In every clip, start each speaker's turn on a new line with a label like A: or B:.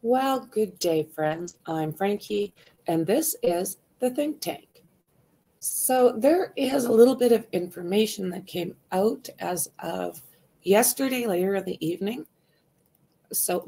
A: Well, good day, friends. I'm Franky, and this is the Think Tank. So there is a little bit of information that came out as of yesterday, later in the evening. So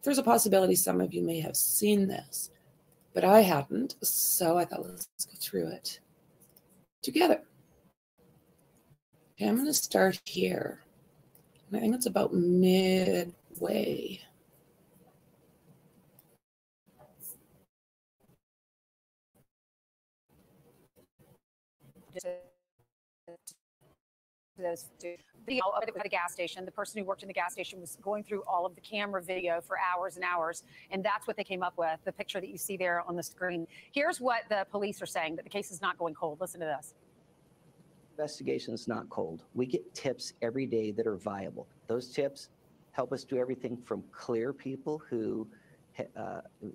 A: there's a possibility some of you may have seen this, but I hadn't. So I thought, let's go through it together. Okay, I'm going to start here. I think it's about midway.
B: Those video of the gas station. The person who worked in the gas station was going through all of the camera video for hours and hours, and that's what they came up with, the picture that you see there on the screen. Here's what the police are saying, that the case is not going cold. Listen to this.
C: Investigation is not cold. We get tips every day that are viable. Those tips help us do everything from clear people who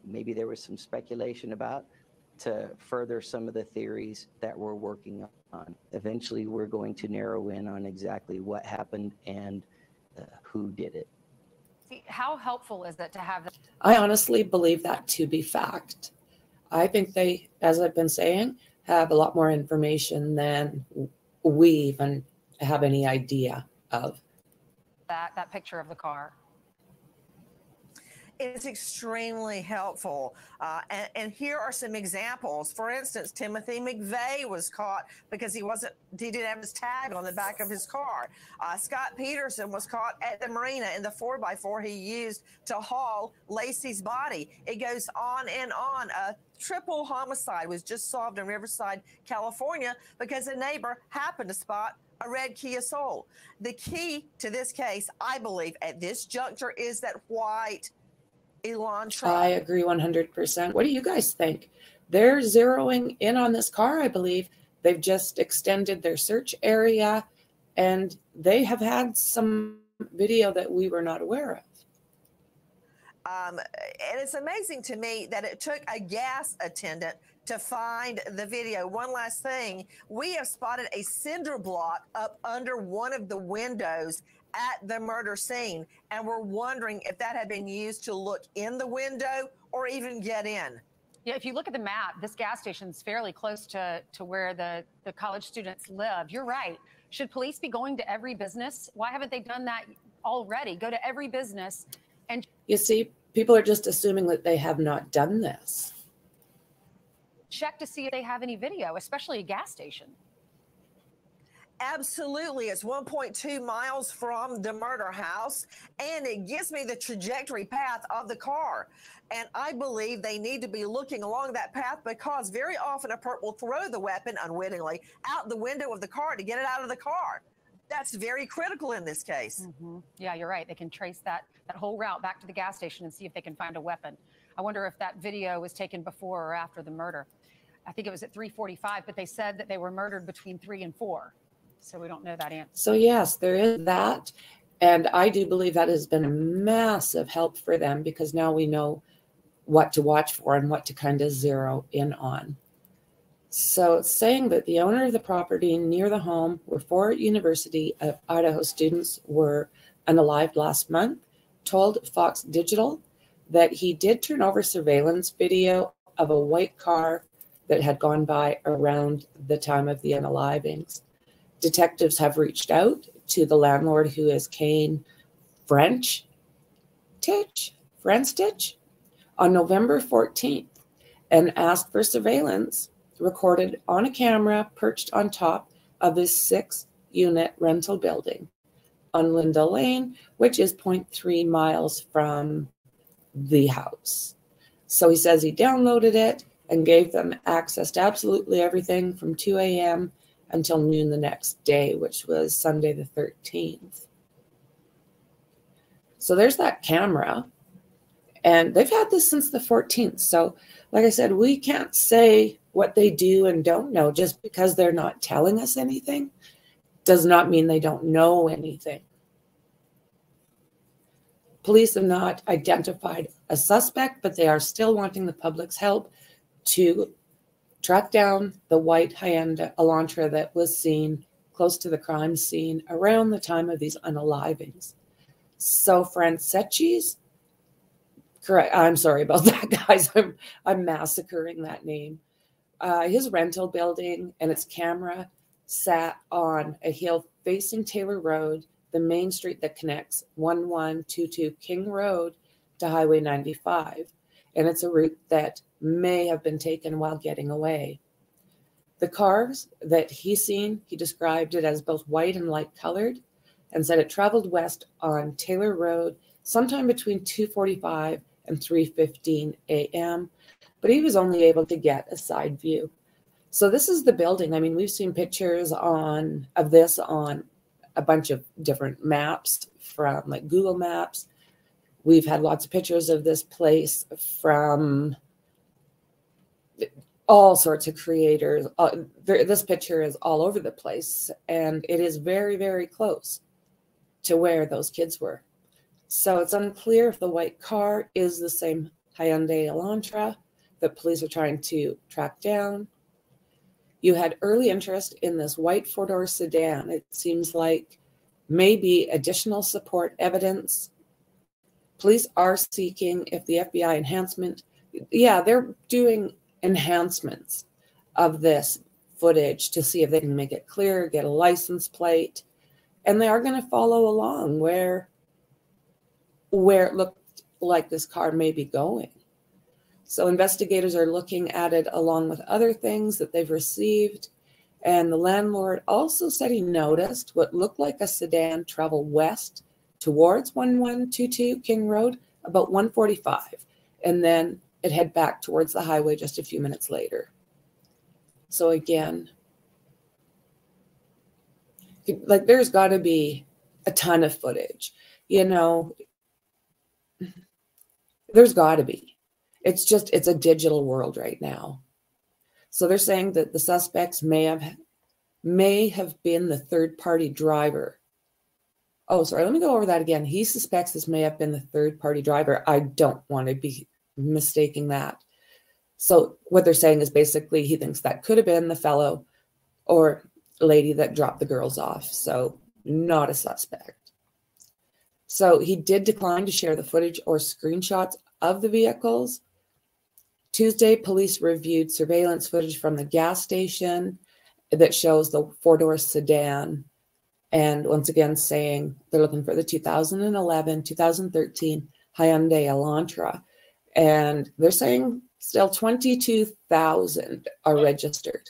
C: maybe there was some speculation about, to further some of the theories that we're working on. Eventually, we're going to narrow in on exactly what happened and who did it.
B: See, how helpful is it to have that?
A: I honestly believe that to be fact. I think they, as I've been saying, have a lot more information than we even have any idea of.
B: That picture of the car.
D: It's extremely helpful. And here are some examples. For instance, Timothy McVeigh was caught because he didn't have his tag on the back of his car. Scott Peterson was caught at the marina in the 4x4 he used to haul Lacey's body. It goes on and on. A triple homicide was just solved in Riverside, California, because a neighbor happened to spot a red Kia Soul. The key to this case, I believe, at this juncture is that white Elantra.
A: I agree 100%. What do you guys think? They're zeroing in on this car, I believe. They've just extended their search area, and they have had some video that we were not aware of.
D: And it's amazing to me that it took a gas attendant to find the video. One last thing, we have spotted a cinder block up under one of the windows at the murder scene, and we're wondering if that had been used to look in the window or even get in.
B: Yeah, if you look at the map, this gas station is fairly close to where the college students live. You're right. Should police be going to every business? Why haven't they done that already? Go to every business and...
A: You see, people are just assuming that they have not done this.
B: Check to see if they have any video, especially a gas station.
D: Absolutely. It's 1.2 miles from the murder house, and it gives me the trajectory path of the car. And I believe they need to be looking along that path, because very often a perp will throw the weapon unwittingly out the window of the car to get it out of the car. That's very critical in this case.
B: Mm-hmm. Yeah, you're right. They can trace that whole route back to the gas station and see if they can find a weapon. I wonder if that video was taken before or after the murder. I think it was at 3:45, but they said that they were murdered between 3 and 4. So we don't know that answer.
A: So yes, there is that. And I do believe that has been a massive help for them, because now we know what to watch for and what to kind of zero in on. So it's saying that the owner of the property near the home where 4 University of Idaho students were unalived last month told Fox Digital that he did turn over surveillance video of a white car that had gone by around the time of the unalivings. Detectives have reached out to the landlord, who is Kane French Stitch, on November 14th, and asked for surveillance recorded on a camera perched on top of his 6-unit rental building on Linda Lane, which is 0.3 miles from the house. So he says he downloaded it and gave them access to absolutely everything from 2 a.m. until noon the next day, which was Sunday the 13th. So there's that camera. And they've had this since the 14th. So like I said, we can't say what they do and don't know. Just because they're not telling us anything does not mean they don't know anything. Police have not identified a suspect, but they are still wanting the public's help to track down the white Hyundai Elantra that was seen close to the crime scene around the time of these unalivings. So Franceschi's Correct. I'm sorry about that, guys. I'm massacring that name. His rental building and its camera sat on a hill facing Taylor Road, the main street that connects 1122 King Road to Highway 95. And it's a route that may have been taken while getting away. The cars that he seen, he described it as both white and light colored, and said it traveled west on Taylor Road sometime between 2:45 and 3:15 a.m., but he was only able to get a side view. So this is the building. I mean, we've seen pictures of this on a bunch of different maps from like Google Maps. We've had lots of pictures of this place from all sorts of creators. This picture is all over the place, and it is very, very close to where those kids were. So it's unclear if the white car is the same Hyundai Elantra that police are trying to track down. You had early interest in this white four-door sedan. It seems like maybe additional support evidence. Police are seeking if the FBI enhancement, they're doing enhancements of this footage to see if they can make it clear, get a license plate, and they are going to follow along where it looked like this car may be going. So investigators are looking at it along with other things that they've received. And the landlord also said he noticed what looked like a sedan travel west towards 1122 King Road about 1:45. And then it head back towards the highway just a few minutes later. So again, like there's got to be a ton of footage, there's got to be. It's a digital world right now. So they're saying that the suspects may have been the third-party driver. Oh, sorry, let me go over that again. He suspects this may have been the third-party driver. I don't want to be mistaking that. So what they're saying is basically he thinks that could have been the fellow or lady that dropped the girls off. So not a suspect. So he did decline to share the footage or screenshots of the vehicles. Tuesday, police reviewed surveillance footage from the gas station that shows the four-door sedan. And once again, saying they're looking for the 2011, 2013 Hyundai Elantra. And they're saying still 22,000 are registered.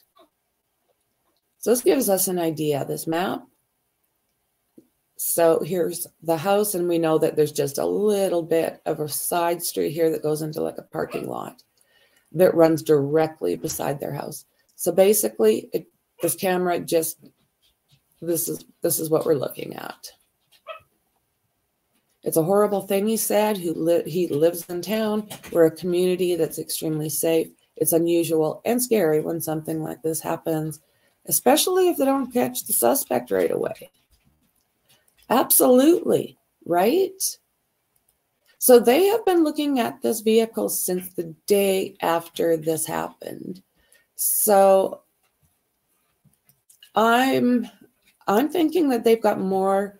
A: So this gives us an idea, this map. So here's the house, and we know that there's just a little bit of a side street here that goes into like a parking lot that runs directly beside their house. So basically, this camera just, this is what we're looking at. It's a horrible thing, he said. He lives in town. We're a community that's extremely safe. It's unusual and scary when something like this happens, especially if they don't catch the suspect right away. Absolutely, right? So they have been looking at this vehicle since the day after this happened. So I'm thinking that they've got more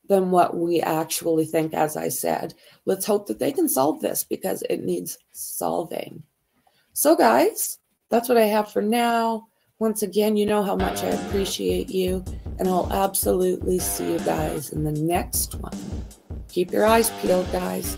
A: than what we actually think, as I said. Let's hope that they can solve this because it needs solving. So guys, that's what I have for now. Once again, you know how much I appreciate you, and I'll absolutely see you guys in the next one. Keep your eyes peeled, guys.